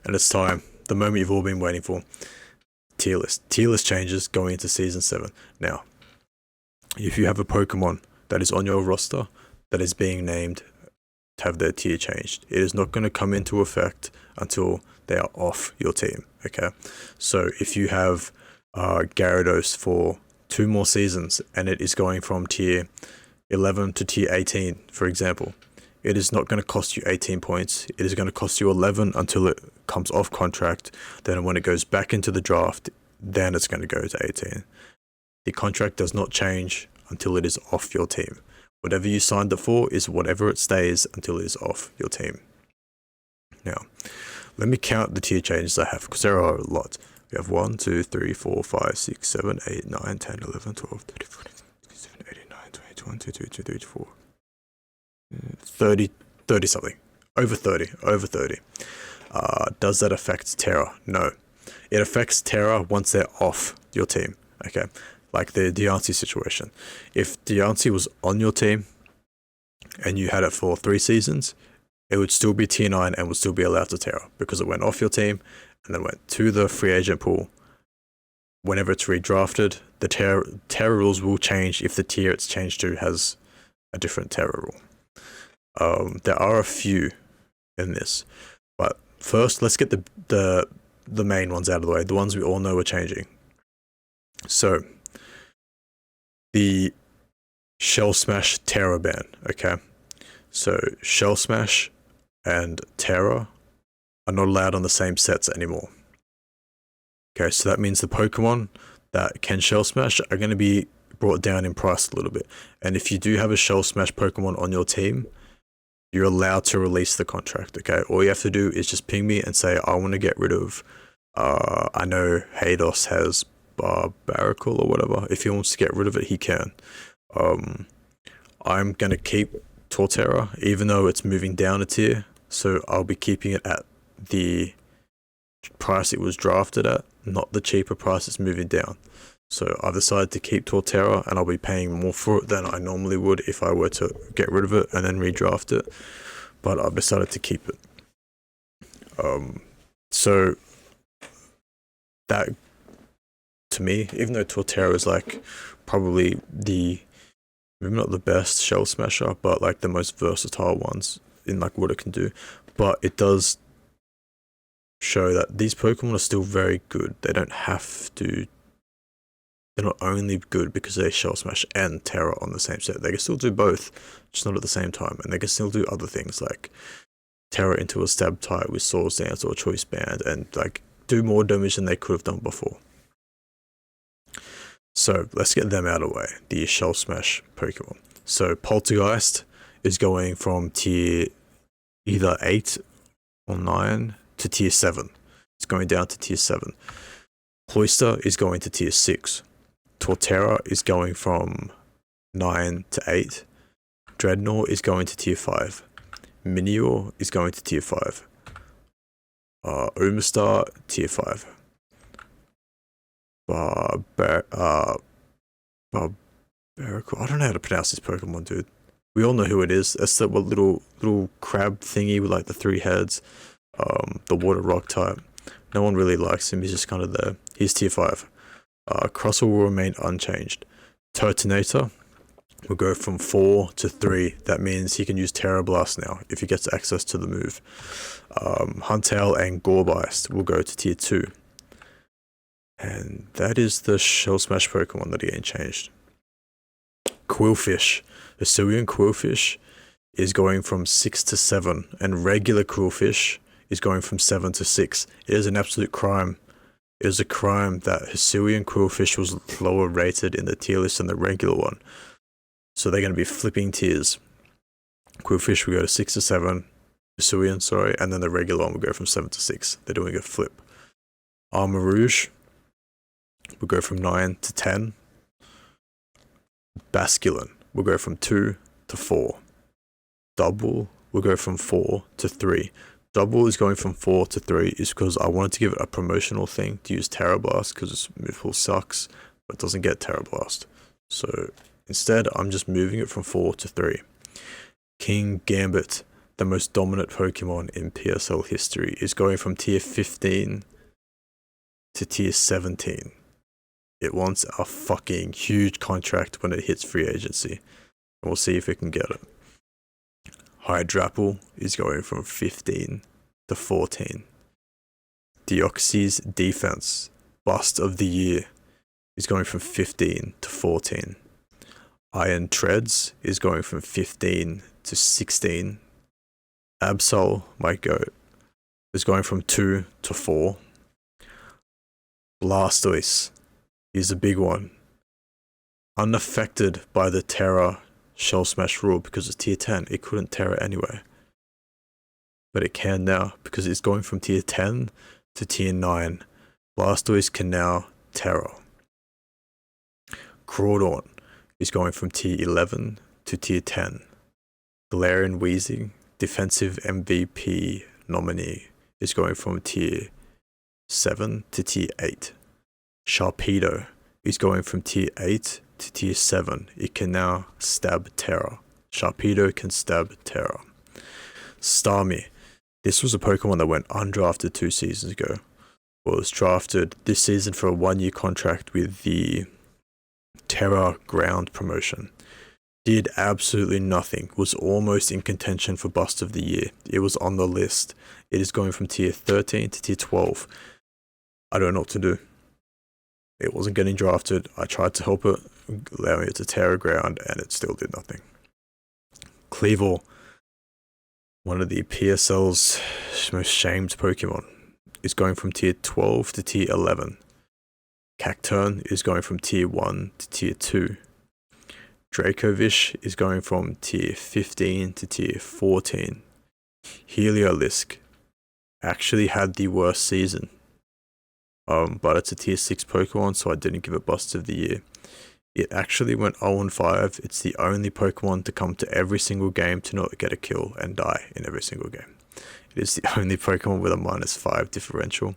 and it's time. The moment you've all been waiting for. Tier list. Tier list changes going into Season 7. Now, if you have a Pokemon that is on your roster that is being named to have their tier changed, it is not going to come into effect until they are off your team, okay? So if you have Gyarados for 2 more seasons and it is going from tier 11 to tier 18, for example, it is not going to cost you 18 points. It is going to cost you 11 until it comes off contract. Then when it goes back into the draft, then it's going to go to 18. The contract does not change until it is off your team. Whatever you signed it for is whatever it stays until it is off your team. Now, let me count the tier changes I have, because there are a lot. We have 1, 2, 3, 4, 5, 6, 7, 8, 9, 10, 11, 12, 13, 14, 15, 16, 17, 18, 19, 20, 21, 22, 23, 24, 30 something. Over 30. Does that affect Terra? No. It affects Terra once they're off your team. Okay. Like the Diancie situation. If Diancie was on your team and you had it for 3 seasons, it would still be tier 9 and would still be allowed to Terra because it went off your team and then went to the free agent pool. Whenever it's redrafted, the Terra rules will change if the tier it's changed to has a different Terra rule. There are a few in this, but first let's get the main ones out of the way, the ones we all know are changing. So, the Shell Smash Terra ban, okay? So, Shell Smash and Terra are not allowed on the same sets anymore. Okay, so that means the Pokemon that can Shell Smash are going to be brought down in price a little bit. And if you do have a Shell Smash Pokemon on your team, you're allowed to release the contract, okay? All you have to do is just ping me and say, I want to get rid of, I know Haydos has Barbaracle or whatever. If he wants to get rid of it, he can. I'm going to keep Torterra, even though it's moving down a tier. So I'll be keeping it at the price it was drafted at, not the cheaper price it's moving down. So I've decided to keep Torterra, and I'll be paying more for it than I normally would if I were to get rid of it and then redraft it. But I've decided to keep it. So that, to me, even though Torterra is like probably maybe not the best Shell Smasher, but like the most versatile ones in like what it can do, but it does show that these Pokemon are still very good. They don't have to. They're not only good because they Shell Smash and Terra on the same set. They can still do both, just not at the same time. And they can still do other things like Terra into a Stab Type with Swords Dance or Choice Band and like do more damage than they could have done before. So let's get them out of the way, the Shell Smash Pokemon. So Poltergeist is going from tier either 8 or 9 to tier 7. It's going down to tier 7. Cloyster is going to tier 6. Torterra is going from 9 to 8. Dreadnought is going to tier 5. Minior is going to tier 5. Omastar, tier 5. Barbaracle. I don't know how to pronounce this Pokemon, dude. We all know who it is. That's the little crab thingy with like the 3 heads. The water rock type. No one really likes him. He's just kind of there. He's tier 5. Crustle will remain unchanged. Turtonator will go from 4 to 3. That means he can use Terra Blast now if he gets access to the move. Huntail and Gorebeist will go to tier 2. And that is the Shell Smash Pokemon that are getting changed. Quillfish. Hisuian Quillfish is going from 6 to 7, and regular Quillfish is going from 7 to 6. It is an absolute crime. It is a crime that Hisuian Quillfish was lower rated in the tier list than the regular one. So they're going to be flipping tiers. Quillfish will go to 6 to 7. Hisuian, sorry. And then the regular one will go from 7 to 6. They're doing a flip. Armarouge will go from 9 to 10. Basculin will go from 2 to 4. Double will go from 4 to 3. Double is going from 4 to 3 is because I wanted to give it a promotional thing to use Terra Blast because its move pool sucks, but doesn't get Terra Blast. So instead, I'm just moving it from 4 to 3. King Gambit the most dominant Pokemon in PSL history, is going from tier 15 to tier 17. It wants a fucking huge contract when it hits free agency. And we'll see if it can get it. Hydrapple is going from 15 to 14. Deoxys Defense, Bust of the Year, is going from 15 to 14. Iron Treads is going from 15 to 16. Absol, my goat, is going from 2 to 4. Blastoise is a big one. Unaffected by the Terra Shell Smash rule because it's tier 10. It couldn't Terra anyway. But it can now because it's going from tier 10 to tier 9. Blastoise can now Terra. Crawdaunt is going from tier 11 to tier 10. Galarian Weezing, defensive MVP nominee, is going from tier 7 to tier 8. Sharpedo is going from tier 8 to tier 7. It can now stab Terra. Sharpedo can stab Terra. Starmie. This was a Pokemon that went undrafted 2 seasons ago. Well, it was drafted this season for a 1-year contract with the Terra Ground promotion. Did absolutely nothing. Was almost in contention for Bust of the Year. It was on the list. It is going from tier 13 to tier 12. I don't know what to do. It wasn't getting drafted. I tried to help it, allowing it to Terra Ground, and it still did nothing. Kleavor, one of the PSL's most shamed Pokemon, is going from tier 12 to tier 11. Cacturne is going from tier 1 to tier 2. Dracovish is going from tier 15 to tier 14. Heliolisk actually had the worst season. But it's a tier 6 Pokemon, so I didn't give it Bust of the Year. It actually went 0-5. It's the only Pokemon to come to every single game to not get a kill and die in every single game. It is the only Pokemon with a -5 differential.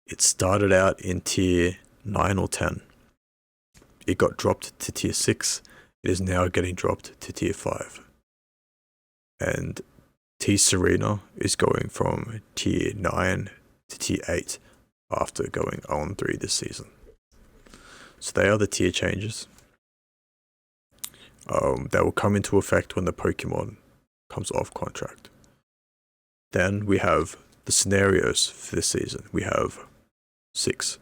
It started out in tier 9 or 10. It got dropped to tier 6. It is now getting dropped to tier 5. And T-Serena is going from tier 9 to tier 8 after going 0-3 this season. So they are the tier changes. They will come into effect when the Pokemon comes off contract. Then we have the scenarios for this season. We have 6.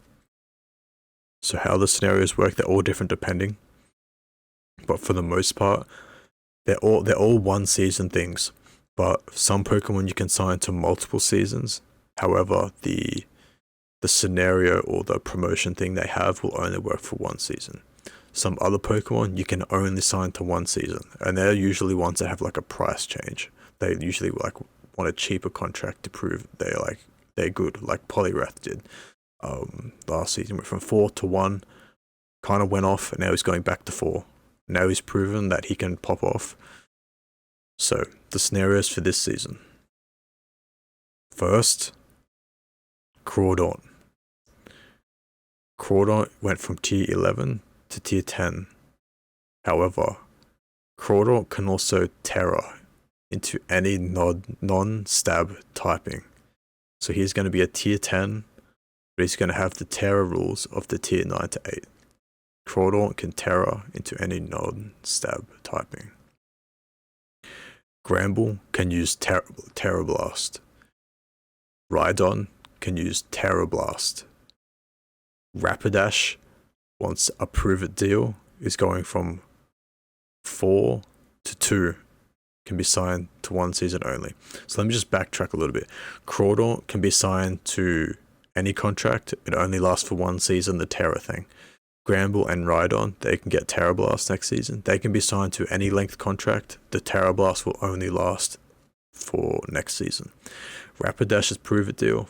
So how the scenarios work, they're all different depending. But for the most part, they're all 1 season things. But some Pokemon you can sign to multiple seasons. However, the scenario or the promotion thing they have will only work for 1 season. Some other Pokemon you can only sign to 1 season, and they're usually ones that have like a price change. They usually like want a cheaper contract to prove they're good, like Poliwrath did. Last season went from 4 to 1, kind of went off, and now he's going back to 4. Now he's proven that he can pop off. So the scenarios for this season. First, Crawdaunt. Crawdaunt went from tier 11 to tier 10. However, Crawdaunt can also Terra into any non-stab typing. So he's going to be a tier 10, but he's going to have the Terra rules of the tier 9 to 8. Crawdaunt can Terra into any non-stab typing. Gramble can use Terra Blast. Rhydon can use Terra Blast. Rapidash, once a Prove It deal, is going from 4 to 2, can be signed to 1 season only. So let me just backtrack a little bit. Crawdaunt can be signed to any contract. It only lasts for 1 season, the Terra thing. Gramble and Rhydon, they can get Terra Blast next season. They can be signed to any length contract. The Terra Blast will only last for next season. Rapidash's Prove It deal,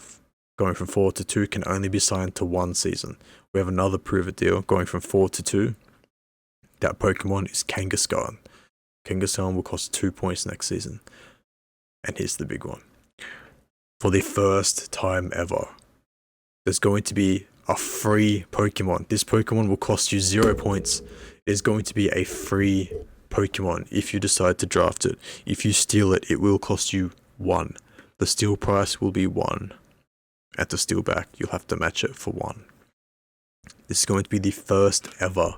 going from 4 to 2, can only be signed to 1 season. We have another Prove It deal going from 4 to 2. That Pokemon is Kangaskhan. Kangaskhan will cost 2 points next season. And here's the big one. For the first time ever, there's going to be a free Pokemon. This Pokemon will cost you 0 points. It is going to be a free Pokemon, if you decide to draft it, if you steal it, it will cost you 1. The steal price will be 1. At the steal back, you'll have to match it for 1. This is going to be the first ever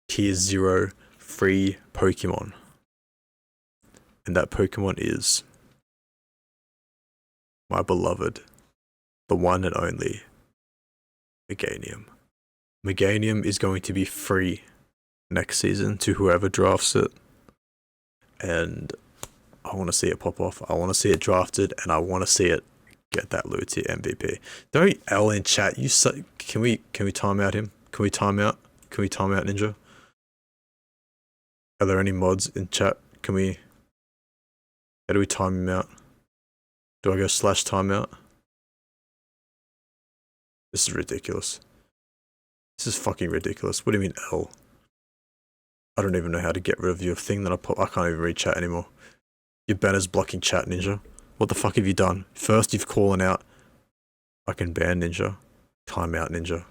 Tier 0 free Pokemon. And that Pokemon is my beloved, the one and only Meganium. Meganium is going to be free next season to whoever drafts it. And I want to see it pop off. I want to see it drafted, and I want to see it get that low tier MVP. Don't L in chat. Can we time out him? Can we time out Ninja? Are there any mods in chat? How do we time him out? Do I go /timeout? This is ridiculous. This is fucking ridiculous. What do you mean L? I don't even know how to get rid of your thing that I can't even read chat anymore. Your banner's blocking chat, Ninja. What the fuck have you done? First you've calling out I can ban Ninja. Timeout Ninja.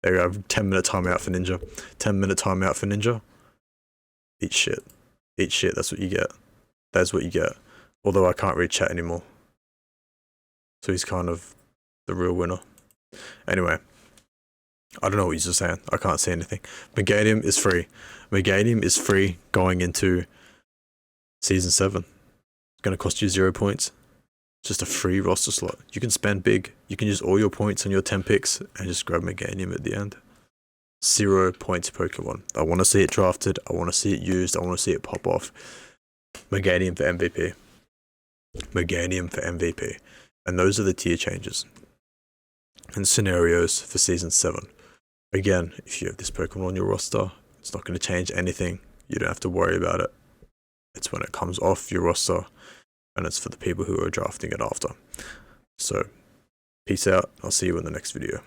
There you go, 10-minute timeout for Ninja. 10-minute timeout for Ninja. Eat shit. Eat shit, that's what you get. That's what you get. Although I can't read chat anymore. So he's kind of the real winner. Anyway. I don't know what you're saying. I can't see anything. Meganium is free. Meganium is free going into Season 7. It's going to cost you 0 points. It's just a free roster slot. You can spend big. You can use all your points on your 10 picks and just grab Meganium at the end. 0 points Pokemon. I want to see it drafted. I want to see it used. I want to see it pop off. Meganium for MVP. Meganium for MVP. And those are the tier changes and scenarios for Season 7. Again, if you have this Pokemon on your roster, it's not going to change anything. You don't have to worry about it. It's when it comes off your roster, and it's for the people who are drafting it after. So, peace out. I'll see you in the next video.